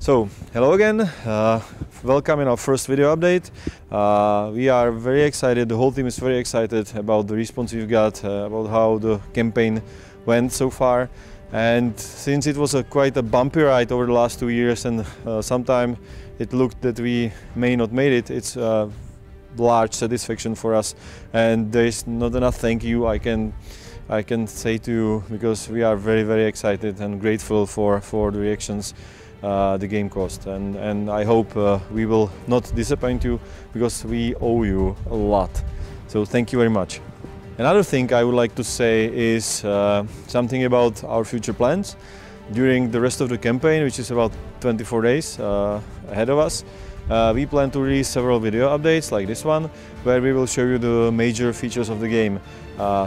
So, hello again, welcome in our first video update. We are very excited, the whole team is very excited about the response we've got, about how the campaign went so far. And since it was quite a bumpy ride over the last 2 years and sometime it looked that we may not made it, it's a large satisfaction for us, and there is not enough thank you I can say to you, because we are very excited and grateful for the reactions the game caused, and I hope we will not disappoint you, because we owe you a lot. So thank you very much. Another thing I would like to say is something about our future plans. During the rest of the campaign, which is about 24 days ahead of us, we plan to release several video updates like this one, where we will show you the major features of the game.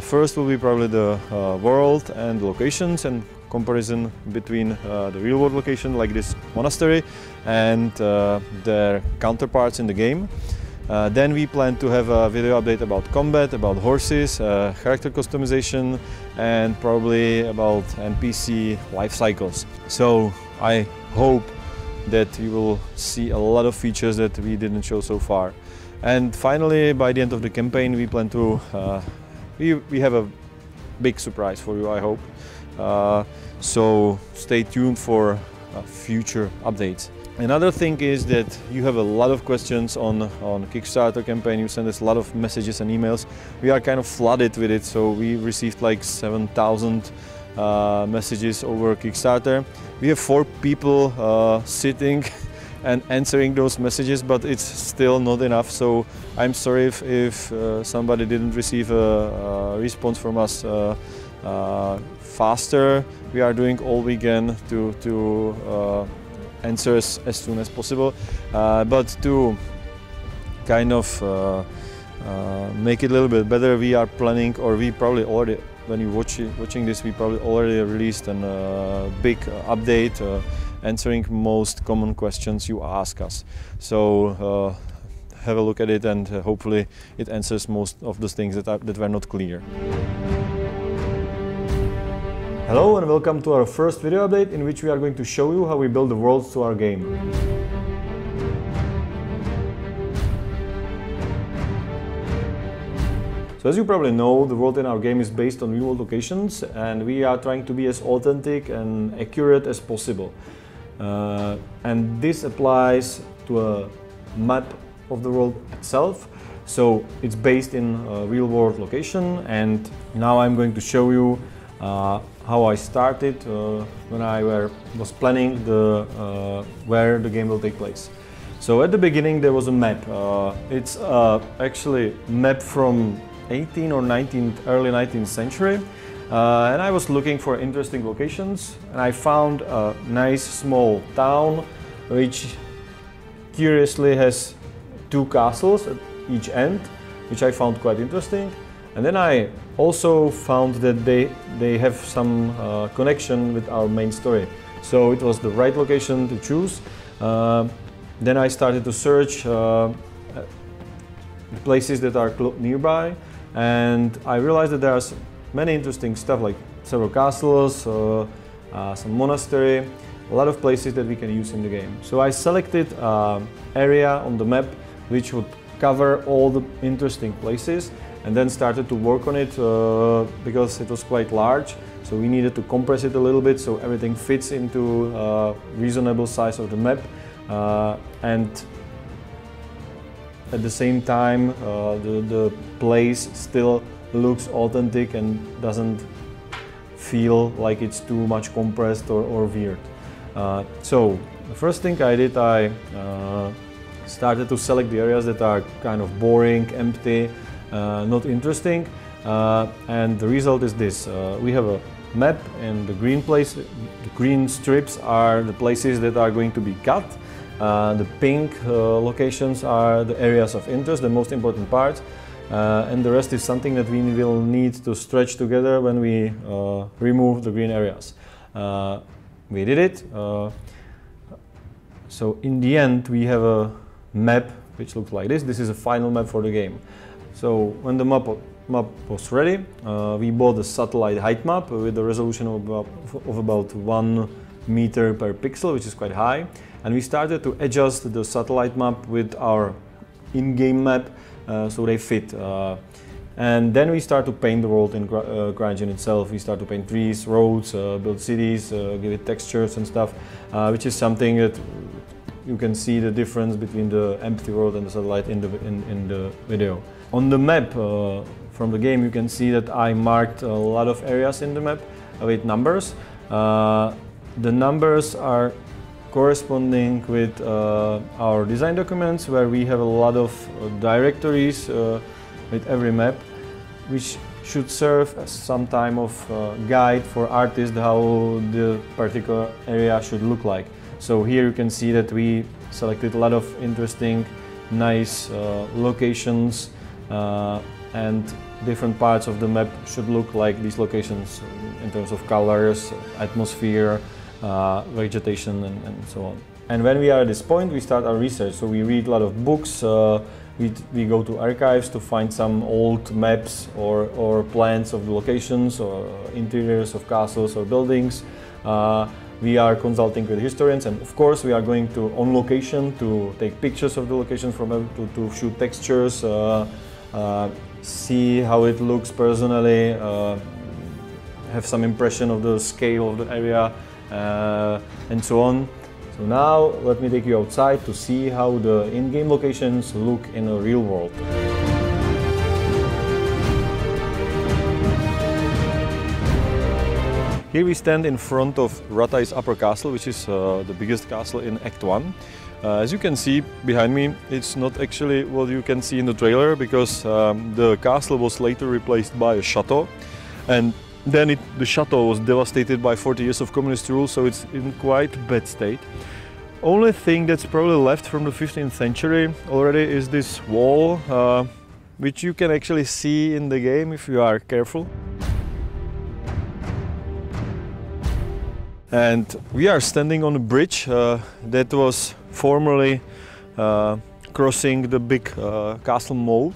First will be probably the world and locations, and comparison between the real world location like this monastery and their counterparts in the game. Then we plan to have a video update about combat, about horses, character customization, and probably about NPC life cycles. So I hope that you will see a lot of features that we didn't show so far. And finally, by the end of the campaign, we plan to we have a big surprise for you, I hope. So stay tuned for future updates. Another thing is that you have a lot of questions on Kickstarter campaign. You send us a lot of messages and emails. We are kind of flooded with it, so we received like 7,000 messages over Kickstarter. We have 4 people sitting and answering those messages, but it's still not enough. So I'm sorry if somebody didn't receive a response from us faster. We are doing all we can to answer as soon as possible, but to kind of make it a little bit better, we are planning, or we probably already, when you're watching this, we probably already released a big update answering most common questions you ask us. So have a look at it, and hopefully it answers most of those things that were not clear. Hello and welcome to our first video update, in which we are going to show you how we build the worlds to our game. So as you probably know, the world in our game is based on real world locations, and we are trying to be as authentic and accurate as possible. And this applies to a map of the world itself. So it's based in a real world location, and now I'm going to show you how I started when I was planning where the game will take place. So at the beginning there was a map. It's actually a map from 18th or 19th, early 19th century. And I was looking for interesting locations, and I found a nice small town which curiously has 2 castles at each end, which I found quite interesting. And then I also found that they have some connection with our main story. So it was the right location to choose. Then I started to search places that are nearby, and I realized that there are many interesting stuff, like several castles, some monastery, a lot of places that we can use in the game. So I selected an area on the map which would cover all the interesting places, and then started to work on it because it was quite large, so we needed to compress it a little bit so everything fits into a reasonable size of the map, and at the same time the place still looks authentic and doesn't feel like it's too much compressed or weird. So the first thing I did, I started to select the areas that are kind of boring, empty, not interesting, and the result is this. We have a map, and the green strips are the places that are going to be cut. The pink locations are the areas of interest, the most important part, and the rest is something that we will need to stretch together when we remove the green areas. We did it. So in the end we have a map which looks like this. This is a final map for the game. So when the map was ready, we bought a satellite height map with a resolution of about 1 meter per pixel, which is quite high. and we started to adjust the satellite map with our in-game map so they fit. And then we start to paint the world in CryEngine itself. We start to paint trees, roads, build cities, give it textures and stuff, which is something that you can see the difference between the empty world and the satellite in the video. On the map from the game, you can see that I marked a lot of areas in the map with numbers. The numbers are corresponding with our design documents, where we have a lot of directories with every map, which should serve as some time of guide for artists how the particular area should look like. So here you can see that we selected a lot of interesting, nice locations, and different parts of the map should look like these locations in terms of colors, atmosphere, vegetation, and so on. And when we are at this point, we start our research. So we read a lot of books, we go to archives to find some old maps or plans of the locations or interiors of castles or buildings. We are consulting with historians, and of course we are going to on location to take pictures of the location to shoot textures, see how it looks personally, have some impression of the scale of the area, and so on. So now let me take you outside to see how the in-game locations look in the real world. Here we stand in front of Ratai's Upper Castle, which is the biggest castle in Act 1. As you can see behind me, it's not actually what you can see in the trailer, because the castle was later replaced by a chateau, and then the chateau was devastated by 40 years of communist rule, so it's in quite bad state. Only thing that's probably left from the 15th century already is this wall, which you can actually see in the game if you are careful. And we are standing on a bridge that was formerly crossing the big castle moat,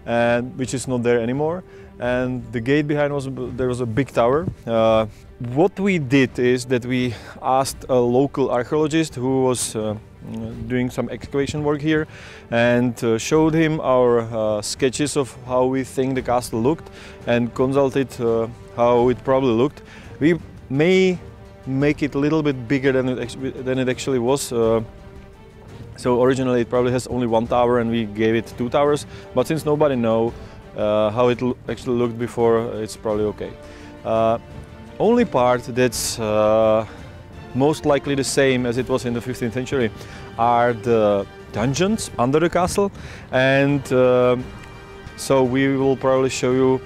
and which is not there anymore. And the gate behind there was a big tower. What we did is that we asked a local archaeologist who was doing some excavation work here, and showed him our sketches of how we think the castle looked, and consulted how it probably looked. We may make it a little bit bigger than it actually was. So originally it probably has only one tower, and we gave it 2 towers, but since nobody knows how it actually looked before, it's probably okay. Only part that's most likely the same as it was in the 15th century are the dungeons under the castle, and so we will probably show you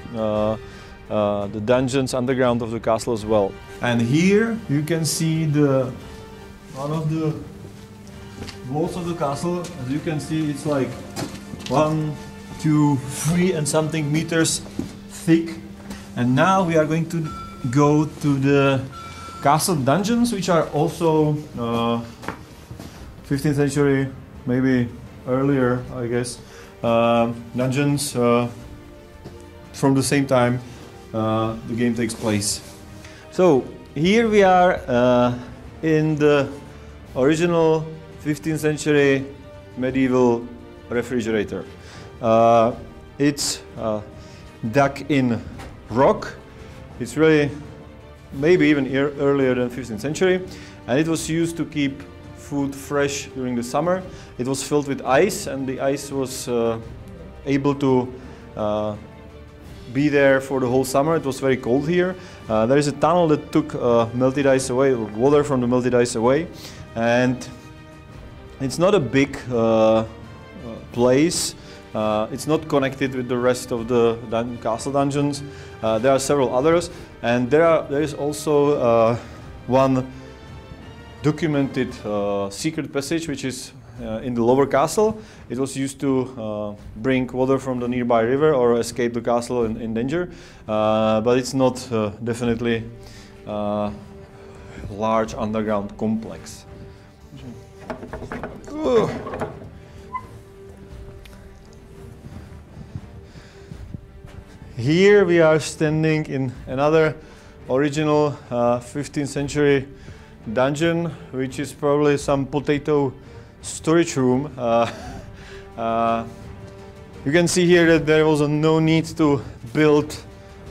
the dungeons underground of the castle as well. And here you can see one of the walls of the castle. As you can see, it's like 1, 2, 3 and something meters thick. And now we are going to go to the castle dungeons, which are also 15th century, maybe earlier, I guess, dungeons from the same time the game takes place. So here we are in the original 15th century medieval refrigerator. It's dug in rock. It's really maybe even earlier than 15th century, and it was used to keep food fresh during the summer. It was filled with ice, and the ice was able to be there for the whole summer. It was very cold here. There is a tunnel that took melted ice away, water from the melted ice away, and it's not a big place. It's not connected with the rest of the castle dungeons. There are several others, and there is also one documented secret passage, which is in the lower castle. It was used to bring water from the nearby river or escape the castle in danger, but it's not definitely a large underground complex. Here we are standing in another original 15th century dungeon, which is probably some potato storage room. You can see here that there was no need to build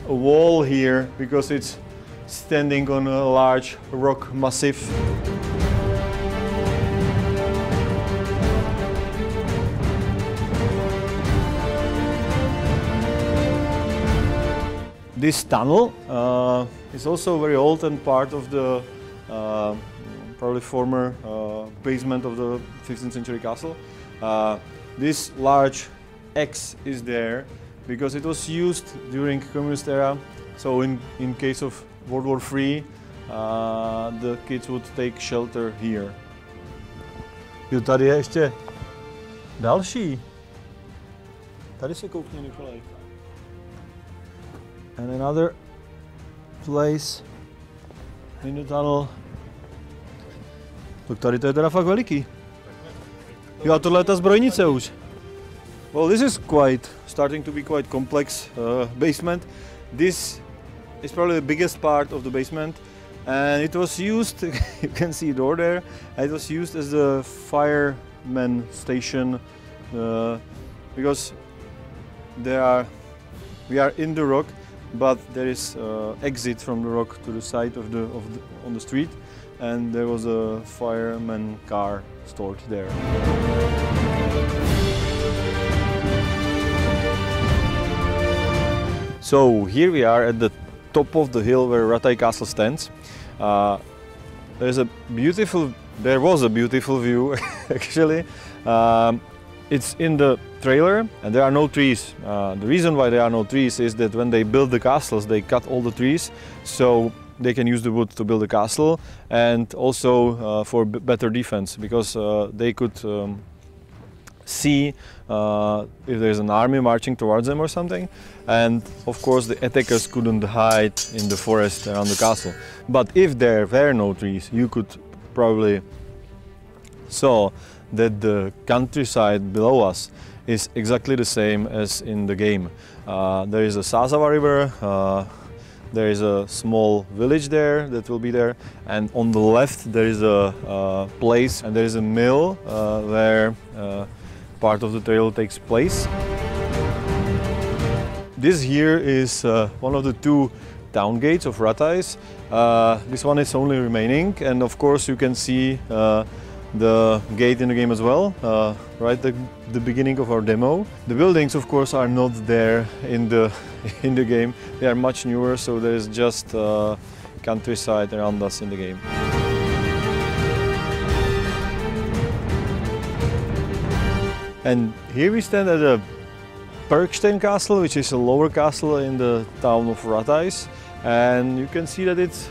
a wall here because it's standing on a large rock massif. This tunnel is also very old and part of the probably former basement of the 15th century castle. This large X is there because it was used during communist era. So in case of World War III, the kids would take shelter here. Jo, tady je ještě další. Tady se koukni, Nikolaj. And another place in the tunnel. Tak tady to je teda fakt veliký. Jo, a tohle je ta zbrojnice už. Well, this is starting to be quite complex basement. This is probably the biggest part of the basement, and it was used, you can see a door there, it was used as the fireman station because we are in the rock, but there is exit from the rock to the side on the street, and there was a fireman car stored there. So here we are at the top of the hill where Rataj Castle stands. There was a beautiful view actually. It's in the trailer and there are no trees. The reason why there are no trees is that when they build the castles they cut all the trees so they can use the wood to build the castle, and also for better defense, because they could see if there's an army marching towards them or something, and of course the attackers couldn't hide in the forest around the castle. But if there were no trees, you could probably saw that the countryside below us is exactly the same as in the game. There is a Sázava river, there is a small village there that will be there, and on the left there is a place and there is a mill where part of the trail takes place. This here is one of the two town gates of Rataj. This one is only remaining, and of course you can see the gate in the game as well, right at the beginning of our demo. The buildings of course are not there in the game. They are much newer, so there is just countryside around us in the game. And here we stand at the Perkstein Castle, which is a lower castle in the town of Rataj, and you can see that it's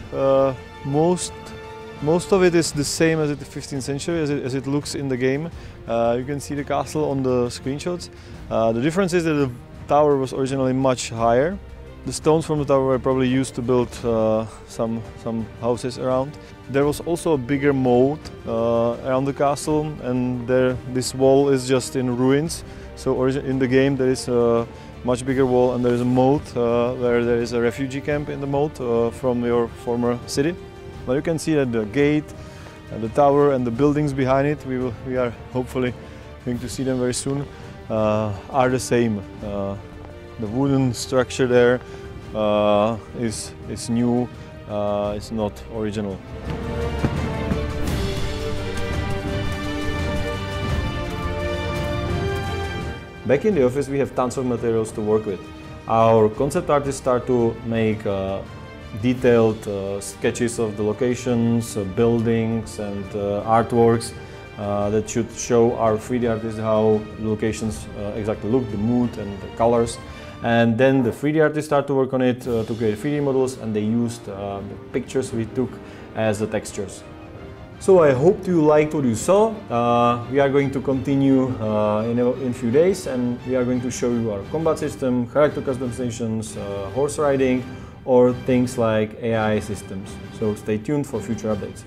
most of it is the same as in the 15th century as it looks in the game. You can see the castle on the screenshots. The difference is that the tower was originally much higher. The stones from the tower were probably used to build some houses around. There was also a bigger moat around the castle, and this wall is just in ruins. So in the game there is a much bigger wall, and there is a moat where there is a refugee camp in the moat from your former city. But you can see that the gate, the tower and the buildings behind it, we are hopefully going to see them very soon, are the same. The wooden structure there is new, it's not original. Back in the office we have tons of materials to work with. Our concept artists start to make detailed sketches of the locations, buildings and artworks that should show our 3D artists how the locations exactly look, the mood and the colors. And then the 3D artists start to work on it to create 3D models, and they used the pictures we took as the textures. So I hope you liked what you saw. We are going to continue in a few days, and we are going to show you our combat system, character customizations, horse riding, or things like AI systems. So stay tuned for future updates.